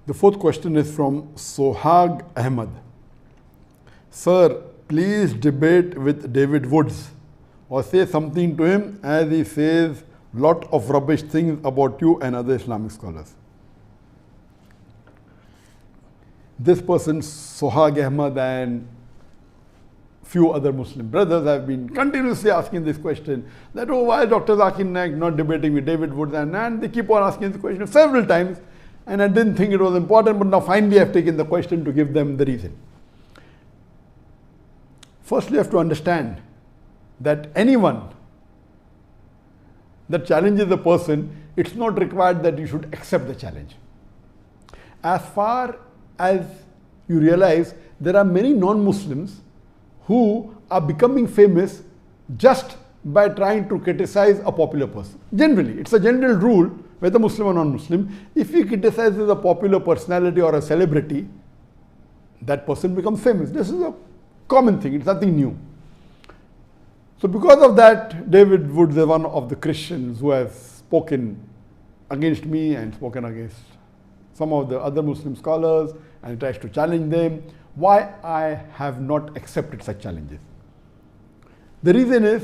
The fourth question is from Sohag Ahmed. Sir, please debate with David Woods or say something to him as he says lot of rubbish things about you and other Islamic scholars. This person, Sohag Ahmed, and few other Muslim brothers have been continuously asking this question that, oh, why is Dr. Zakir Naik not debating with David Woods? And they keep on asking this question several times, and I didn't think it was important, but now finally I've taken the question to give them the reason. Firstly, you have to understand that anyone that challenges a person, it's not required that you should accept the challenge. As far as you realize, there are many non-Muslims who are becoming famous just by trying to criticize a popular person. Generally, it's a general rule, whether Muslim or non-Muslim, if he criticizes a popular personality or a celebrity, that person becomes famous. This is a common thing, it's nothing new. So because of that, David Woods is one of the Christians who has spoken against me and spoken against some of the other Muslim scholars, and he tries to challenge them. Why I have not accepted such challenges? The reason is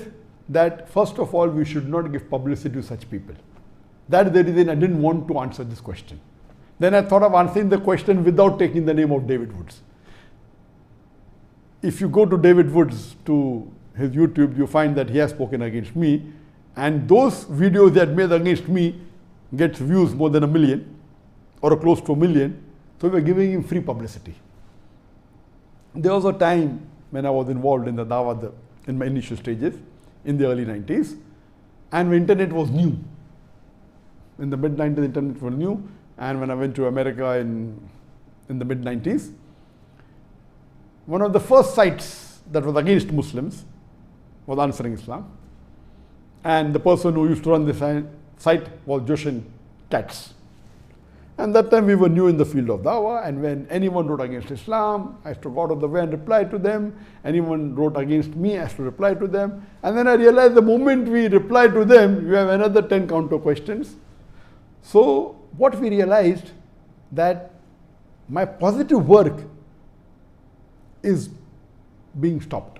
that first of all, we should not give publicity to such people. That is the reason I didn't want to answer this question. Then I thought of answering the question without taking the name of David Woods. If you go to David Woods, to his YouTube, you find that he has spoken against me, and those videos he had made against me gets views more than 1 million or close to 1 million. So we are giving him free publicity. There was a time when I was involved in the Dawah in my initial stages in the early 90s, and the internet was new. In the mid-90s, the internet was new, and when I went to America in the mid-90s, one of the first sites that was against Muslims was Answering Islam, and the person who used to run this site was Joshin Katz. And that time we were new in the field of Dawah, and when anyone wrote against Islam, I used to go out of the way and reply to them. Anyone wrote against me, I used to reply to them. And then I realized the moment we reply to them, we have another 10 counter questions. So what we realized, that my positive work is being stopped.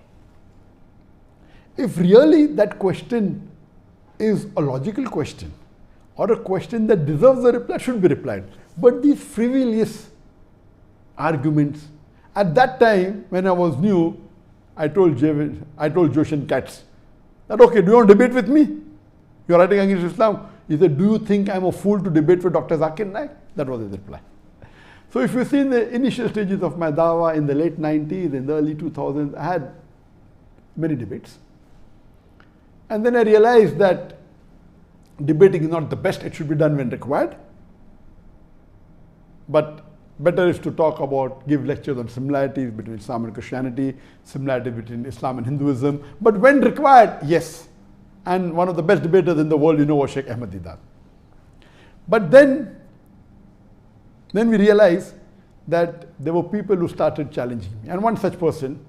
If really that question is a logical question, or a question that deserves a reply, should be replied. But these frivolous arguments, at that time when I was new, I told Joshin Katz that, okay, do you want to debate with me? You're writing against Islam. He said, do you think I'm a fool to debate with Dr. Zakir Naik? That was his reply. So if you see in the initial stages of my Dawah in the late 90s, in the early 2000s, I had many debates. And then I realized that debating is not the best, it should be done when required. But better is to talk about, give lectures on similarities between Islam and Christianity, similarities between Islam and Hinduism. But when required, yes. And one of the best debaters in the world, was Sheikh Ahmad Didat. But then we realized that there were people who started challenging me. And one such person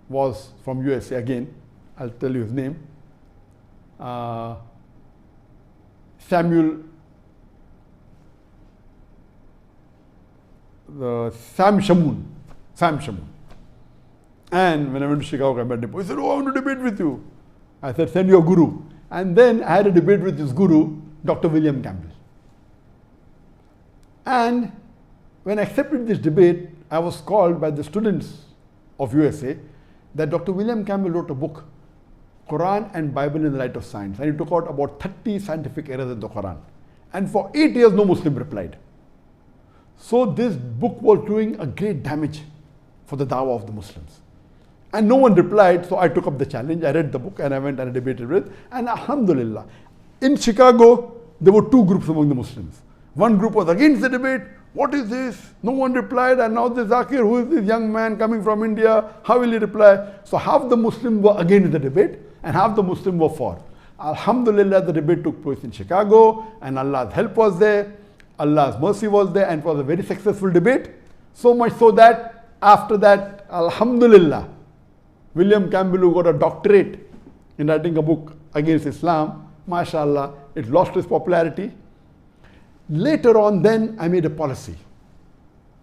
was from USA again. I'll tell you his name. Sam Shamoon. And when I went to Chicago, I met him. He said, oh, I want to debate with you. I said, send your guru. And then I had a debate with his guru, Dr. William Campbell. And when I accepted this debate, I was called by the students of USA that Dr. William Campbell wrote a book, Quran and Bible in the Light of Science. And he took out about 30 scientific errors in the Quran. And for 8 years, no Muslim replied. So this book was doing a great damage for the Dawah of the Muslims. And no one replied, so I took up the challenge. I read the book and I went and I debated with it. And alhamdulillah, in Chicago, there were two groups among the Muslims. One group was against the debate. What is this? No one replied. And now this Zakir, who is this young man coming from India, how will he reply? So half the Muslims were against the debate and half the Muslims were for. Alhamdulillah, the debate took place in Chicago and Allah's help was there. Allah's mercy was there, and it was a very successful debate. So much so that after that, alhamdulillah, William Campbell, who got a doctorate in writing a book against Islam, mashallah, it lost its popularity. Later on, then I made a policy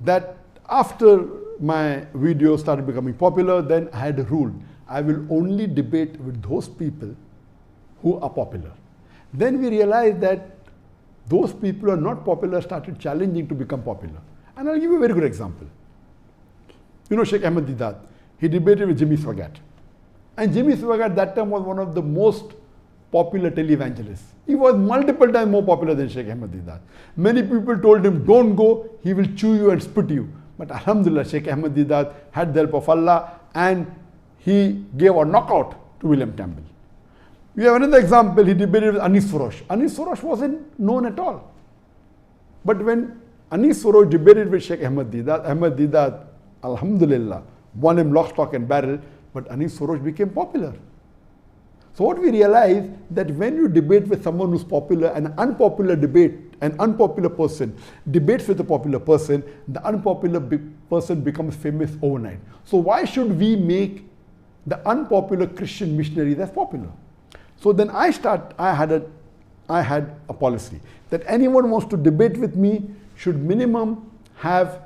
that after my video started becoming popular, then I had a rule. I will only debate with those people who are popular. Then we realized that those people who are not popular started challenging to become popular. And I'll give you a very good example. You know Sheikh Ahmed Deedat. He debated with Jimmy Swaggart. And Jimmy Swaggart that time was one of the most popular televangelists. He was multiple times more popular than Sheikh Ahmed Deedat. Many people told him, don't go, he will chew you and spit you. But Alhamdulillah, Sheikh Ahmed Deedat had the help of Allah and he gave a knockout to William Campbell. We have another example, he debated with Anis Furosh. Anis Furosh wasn't known at all. But when Anis Furosh debated with Sheikh Ahmed Deedat, Alhamdulillah, won him lock, stock and barrel, but Anis Furosh became popular. So what we realize that when you debate with someone who's popular, an unpopular person debates with a popular person, the unpopular person becomes famous overnight. So why should we make the unpopular Christian missionaries as popular? So then I had a policy that anyone who wants to debate with me should minimum have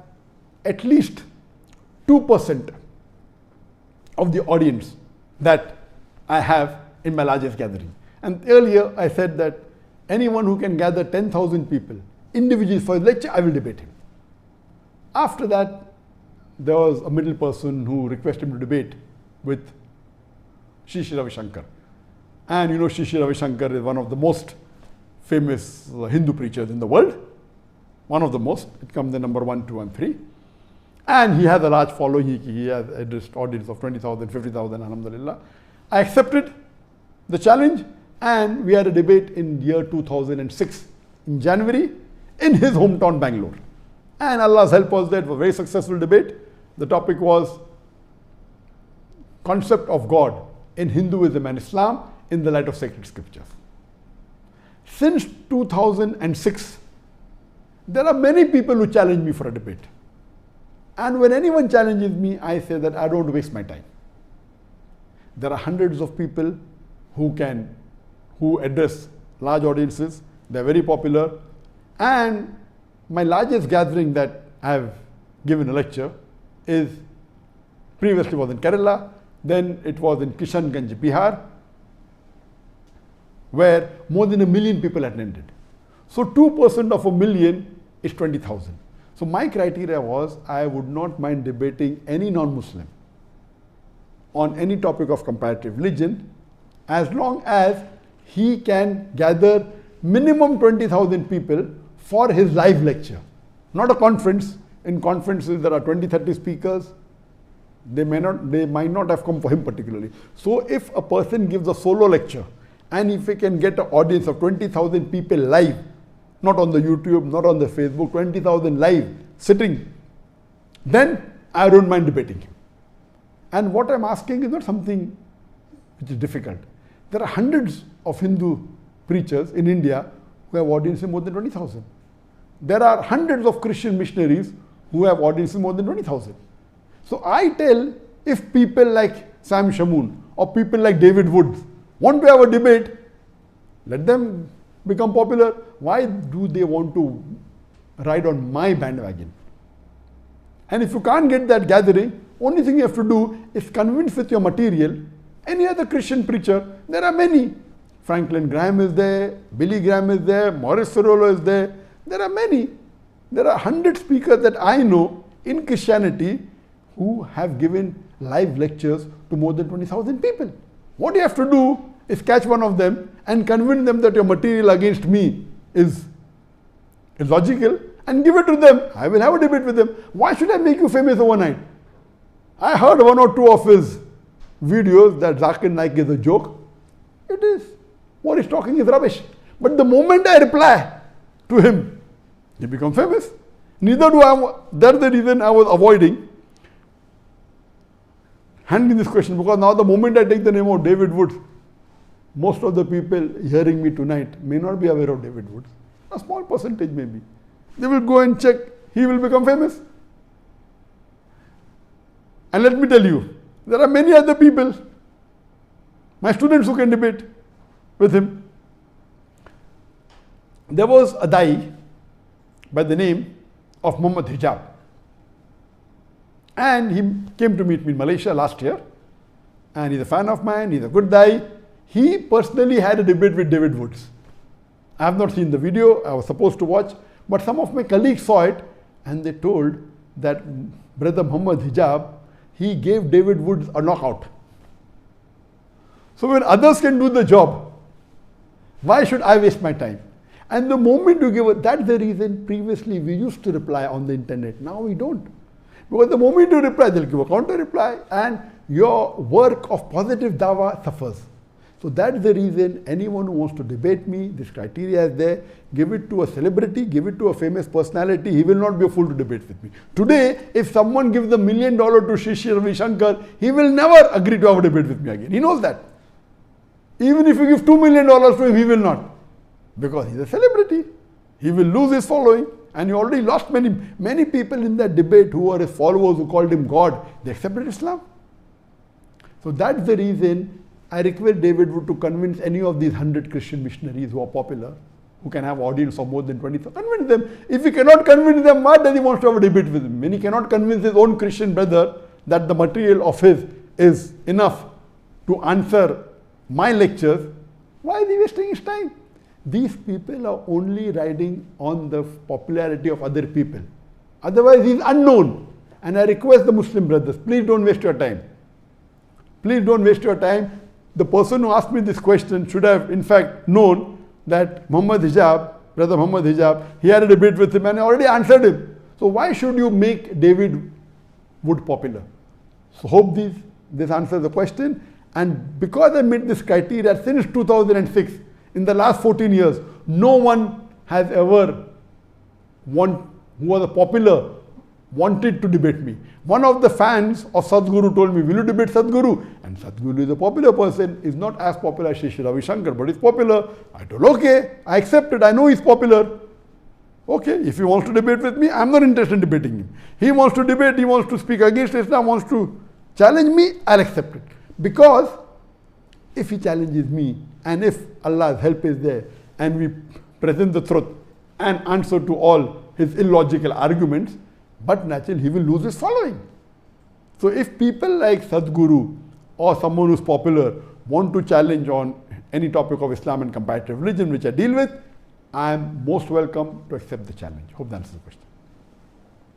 at least 2% of the audience that I have in my largest gathering. And earlier I said that anyone who can gather 10,000 people individually for a lecture, I will debate him. After that, there was a middle person who requested me to debate with Shri Ravi Shankar. And you know, Shri Ravi Shankar is one of the most famous Hindu preachers in the world. One of the most. It comes in number 1, 2 and 3. And he has a large following. He has addressed audience of 20,000, 50,000, alhamdulillah. I accepted the challenge and we had a debate in year 2006 in January in his hometown Bangalore. And Allah's help was that it was a very successful debate. The topic was concept of God in Hinduism and Islam in the light of sacred scriptures. Since 2006, there are many people who challenge me for a debate. And when anyone challenges me, I say that I don't waste my time. There are hundreds of people who address large audiences. They're very popular. And my largest gathering that I have given a lecture is previously was in Kerala, then it was in Kishanganj, Bihar, where more than 1 million people attended. So 2% of 1 million is 20,000. So my criteria was I would not mind debating any non-Muslim on any topic of comparative religion as long as he can gather minimum 20,000 people for his live lecture. Not a conference. In conferences there are 20, 30 speakers. They might not have come for him particularly. So if a person gives a solo lecture and if he can get an audience of 20,000 people live, not on the YouTube, not on the Facebook, 20,000 live sitting, then I don't mind debating him. And what I'm asking is not something which is difficult. There are hundreds of Hindu preachers in India who have audiences more than 20,000. There are hundreds of Christian missionaries who have audiences more than 20,000. So I tell, if people like Sam Shamoon or people like David Woods want to have a debate, let them become popular. Why do they want to ride on my bandwagon? And if you can't get that gathering, only thing you have to do is convince with your material any other Christian preacher. There are many. Franklin Graham is there, Billy Graham is there, Morris Cerullo is there. There are many. There are 100 speakers that I know in Christianity who have given live lectures to more than 20,000 people. What you have to do is catch one of them and convince them that your material against me is logical and give it to them. I will have a debate with them. Why should I make you famous overnight? I heard 1 or 2 of his videos that Zakir Naik is a joke. It is. What he's talking is rubbish. But the moment I reply to him, he becomes famous. Neither do I. That's the reason I was avoiding handling this question, because now the moment I take the name of David Woods, most of the people hearing me tonight may not be aware of David Woods. A small percentage maybe. They will go and check. He will become famous. And let me tell you, there are many other people, my students, who can debate with him. There was a Dai by the name of Muhammad Hijab. And he came to meet me in Malaysia last year. And he's a fan of mine, he's a good guy. He personally had a debate with David Woods. I have not seen the video, I was supposed to watch, but some of my colleagues saw it and they told that Brother Muhammad Hijab, he gave David Woods a knockout. So when others can do the job, why should I waste my time? And the moment you give it, that's the reason previously we used to reply on the internet. Now we don't. Because the moment you reply, they'll give a counter reply and your work of positive dawah suffers. So that's the reason anyone who wants to debate me, this criteria is there. Give it to a celebrity, give it to a famous personality. He will not be a fool to debate with me. Today, if someone gives $1 million to Shri Ravi Shankar, he will never agree to have a debate with me again. He knows that. Even if you give $2 million to him, he will not. Because he's a celebrity. He will lose his following. And he already lost many people in that debate who were his followers, who called him God. They accepted Islam. So that's the reason I request David Wood to convince any of these 100 Christian missionaries who are popular, who can have audience of more than 20,000. Convince them. If he cannot convince them, why does he want to have a debate with him? When he cannot convince his own Christian brother that the material of his is enough to answer my lectures, why is he wasting his time? These people are only riding on the popularity of other people. Otherwise, he is unknown. And I request the Muslim brothers, please don't waste your time. Please don't waste your time. The person who asked me this question should have, in fact, known that Muhammad Hijab, Brother Muhammad Hijab, he had a debate with him and I already answered him. So why should you make David Wood popular? So hope this answers the question. And because I met this criteria since 2006, in the last 14 years, no one has ever who was a popular wanted to debate me. One of the fans of Sadhguru told me, will you debate Sadhguru? And Sadhguru is a popular person, is not as popular as Shri Ravi Shankar, but he's popular. I told, okay, I accepted, I know he's popular. Okay, if he wants to debate with me, I'm not interested in debating him. He wants to debate, he wants to speak against Islam, wants to challenge me, I'll accept it. Because if he challenges me, and if Allah's help is there, and we present the truth and answer to all his illogical arguments, but naturally he will lose his following. So if people like Sadhguru or someone who's popular want to challenge on any topic of Islam and comparative religion, which I deal with, I am most welcome to accept the challenge. Hope that answers the question.